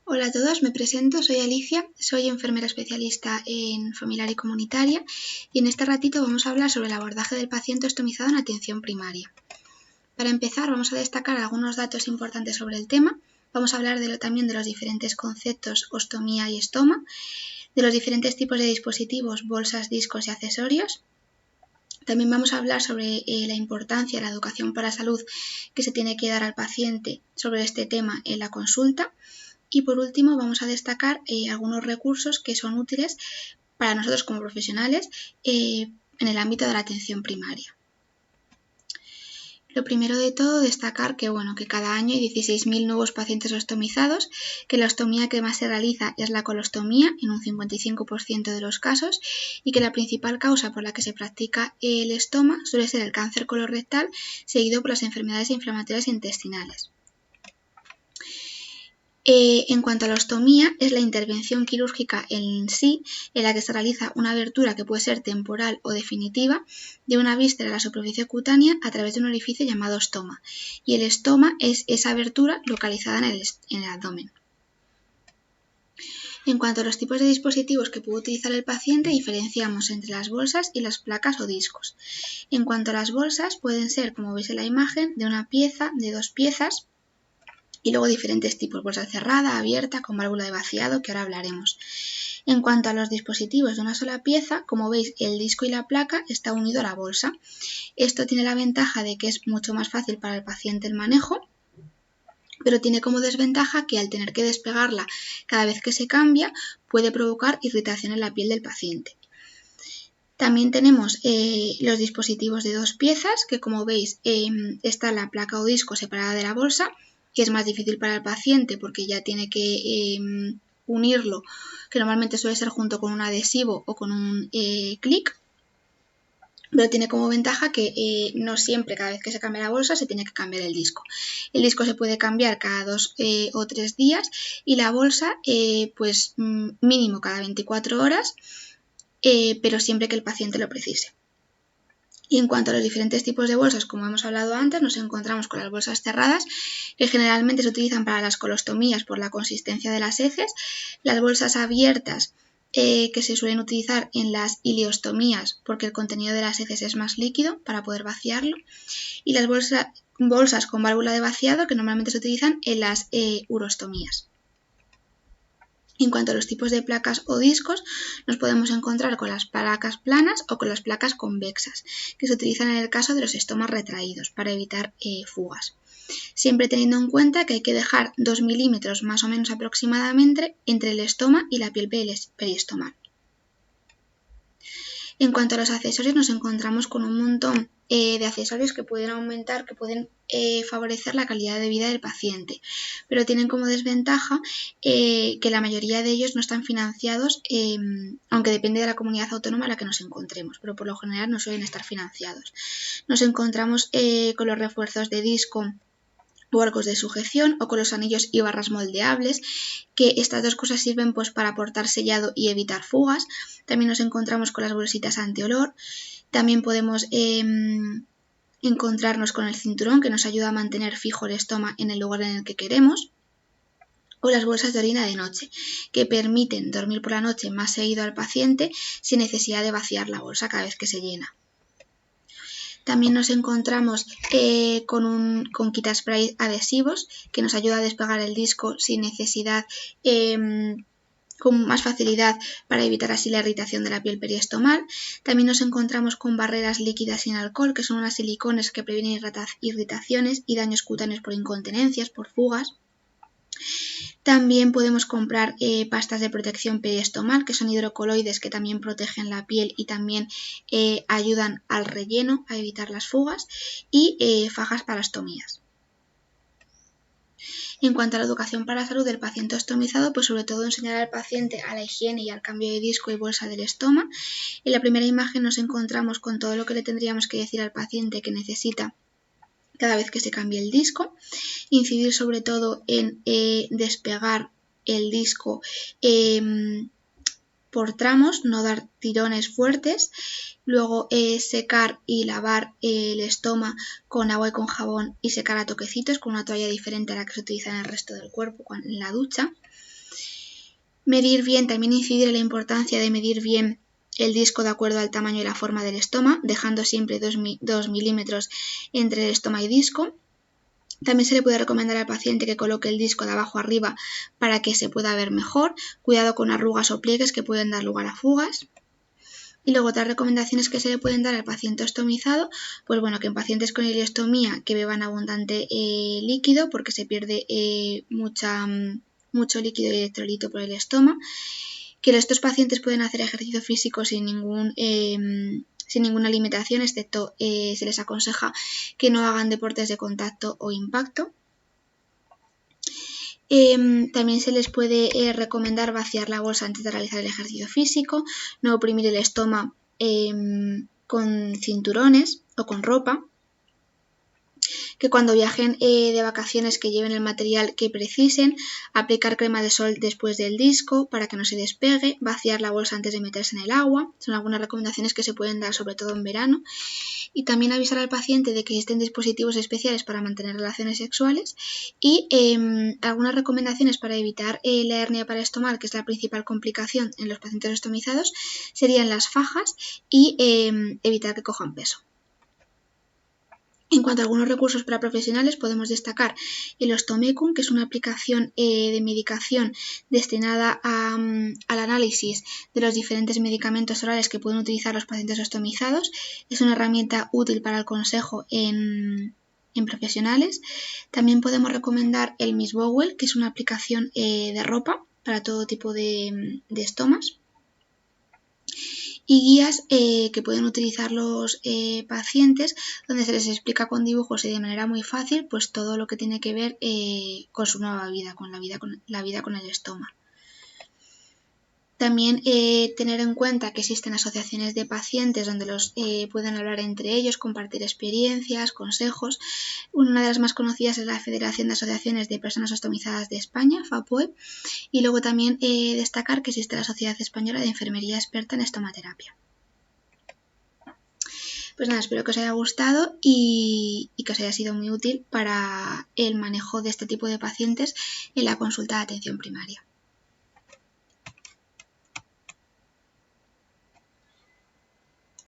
Hola a todos, me presento, soy Alicia, soy enfermera especialista en familiar y comunitaria y en este ratito vamos a hablar sobre el abordaje del paciente ostomizado en atención primaria. Para empezar vamos a destacar algunos datos importantes sobre el tema, vamos a hablar también de los diferentes conceptos ostomía y estoma, de los diferentes tipos de dispositivos, bolsas, discos y accesorios. También vamos a hablar sobre la importancia de la educación para la salud que se tiene que dar al paciente sobre este tema en la consulta. Y por último vamos a destacar algunos recursos que son útiles para nosotros como profesionales en el ámbito de la atención primaria. Lo primero de todo, destacar que cada año hay 16.000 nuevos pacientes ostomizados, que la ostomía que más se realiza es la colostomía en un 55% de los casos y que la principal causa por la que se practica el estoma suele ser el cáncer colorectal, seguido por las enfermedades inflamatorias intestinales. En cuanto a la ostomía, es la intervención quirúrgica en sí en la que se realiza una abertura que puede ser temporal o definitiva de una víscera de la superficie cutánea a través de un orificio llamado estoma. Y el estoma es esa abertura localizada en el abdomen. En cuanto a los tipos de dispositivos que puede utilizar el paciente, diferenciamos entre las bolsas y las placas o discos. En cuanto a las bolsas, pueden ser, como veis en la imagen, de una pieza, de 2 piezas, y luego diferentes tipos, bolsa cerrada, abierta, con válvula de vaciado, que ahora hablaremos. En cuanto a los dispositivos de una sola pieza, como veis, el disco y la placa está unido a la bolsa. Esto tiene la ventaja de que es mucho más fácil para el paciente el manejo, pero tiene como desventaja que al tener que despegarla cada vez que se cambia, puede provocar irritación en la piel del paciente. También tenemos los dispositivos de 2 piezas, que como veis está la placa o disco separada de la bolsa, que es más difícil para el paciente porque ya tiene que unirlo, que normalmente suele ser junto con un adhesivo o con un clic, pero tiene como ventaja que no siempre, cada vez que se cambia la bolsa, se tiene que cambiar el disco. El disco se puede cambiar cada 2 o 3 días y la bolsa pues mínimo cada 24 horas, pero siempre que el paciente lo precise. Y en cuanto a los diferentes tipos de bolsas, como hemos hablado antes, nos encontramos con las bolsas cerradas, que generalmente se utilizan para las colostomías por la consistencia de las heces, las bolsas abiertas, que se suelen utilizar en las ileostomías porque el contenido de las heces es más líquido para poder vaciarlo, y las bolsas con válvula de vaciado, que normalmente se utilizan en las urostomías. En cuanto a los tipos de placas o discos, nos podemos encontrar con las placas planas o con las placas convexas, que se utilizan en el caso de los estomas retraídos para evitar fugas. Siempre teniendo en cuenta que hay que dejar 2 milímetros más o menos aproximadamente entre el estoma y la piel periestomal. En cuanto a los accesorios, nos encontramos con un montón de accesorios que pueden aumentar, que pueden favorecer la calidad de vida del paciente, pero tienen como desventaja que la mayoría de ellos no están financiados, aunque depende de la comunidad autónoma en la que nos encontremos, pero por lo general no suelen estar financiados. Nos encontramos con los refuerzos de disco o arcos de sujeción o con los anillos y barras moldeables, que estas dos cosas sirven pues para aportar sellado y evitar fugas. También nos encontramos con las bolsitas antiolor, también podemos encontrarnos con el cinturón, que nos ayuda a mantener fijo el estómago en el lugar en el que queremos, o las bolsas de orina de noche, que permiten dormir por la noche más seguido al paciente sin necesidad de vaciar la bolsa cada vez que se llena. También nos encontramos con quitaspray adhesivos, que nos ayuda a despegar el disco sin necesidad, con más facilidad, para evitar así la irritación de la piel periestomal. También nos encontramos con barreras líquidas sin alcohol, que son unas silicones que previenen irritaciones y daños cutáneos por incontinencias, por fugas. También podemos comprar pastas de protección periestomal, que son hidrocoloides, que también protegen la piel y también ayudan al relleno, a evitar las fugas, y fajas para ostomías. En cuanto a la educación para la salud del paciente ostomizado, pues sobre todo enseñar al paciente a la higiene y al cambio de disco y bolsa del estoma. En la primera imagen nos encontramos con todo lo que le tendríamos que decir al paciente que necesita cada vez que se cambie el disco, incidir sobre todo en despegar el disco por tramos, no dar tirones fuertes, luego secar y lavar el estoma con agua y con jabón y secar a toquecitos con una toalla diferente a la que se utiliza en el resto del cuerpo en la ducha. Medir bien, también incidir en la importancia de medir bien el disco de acuerdo al tamaño y la forma del estoma, dejando siempre 2 milímetros entre el estoma y disco. También se le puede recomendar al paciente que coloque el disco de abajo arriba para que se pueda ver mejor. Cuidado con arrugas o pliegues que pueden dar lugar a fugas. Y luego otras recomendaciones que se le pueden dar al paciente ostomizado, pues bueno, que en pacientes con ileostomía que beban abundante líquido porque se pierde mucho líquido y electrolito por el estoma, que estos pacientes pueden hacer ejercicio físico sin ninguna limitación, excepto se les aconseja que no hagan deportes de contacto o impacto. También se les puede recomendar vaciar la bolsa antes de realizar el ejercicio físico, no oprimir el estómago con cinturones o con ropa, que cuando viajen de vacaciones que lleven el material que precisen, aplicar crema de sol después del disco para que no se despegue, vaciar la bolsa antes de meterse en el agua, son algunas recomendaciones que se pueden dar sobre todo en verano. Y también avisar al paciente de que existen dispositivos especiales para mantener relaciones sexuales y algunas recomendaciones para evitar la hernia paraestomal, que es la principal complicación en los pacientes ostomizados, serían las fajas y evitar que cojan peso. En cuanto a algunos recursos para profesionales, podemos destacar el Ostomecum, que es una aplicación de medicación destinada al análisis de los diferentes medicamentos orales que pueden utilizar los pacientes ostomizados. Es una herramienta útil para el consejo en profesionales. También podemos recomendar el Miss Bowel, que es una aplicación de ropa para todo tipo de estomas. Y guías que pueden utilizar los pacientes, donde se les explica con dibujos y de manera muy fácil pues todo lo que tiene que ver con su nueva vida, con la vida con el estoma. También tener en cuenta que existen asociaciones de pacientes donde los pueden hablar entre ellos, compartir experiencias, consejos. Una de las más conocidas es la Federación de Asociaciones de Personas Ostomizadas de España, FAPOE, y luego también destacar que existe la Sociedad Española de Enfermería Experta en Estomaterapia. Pues nada, espero que os haya gustado y que os haya sido muy útil para el manejo de este tipo de pacientes en la consulta de atención primaria.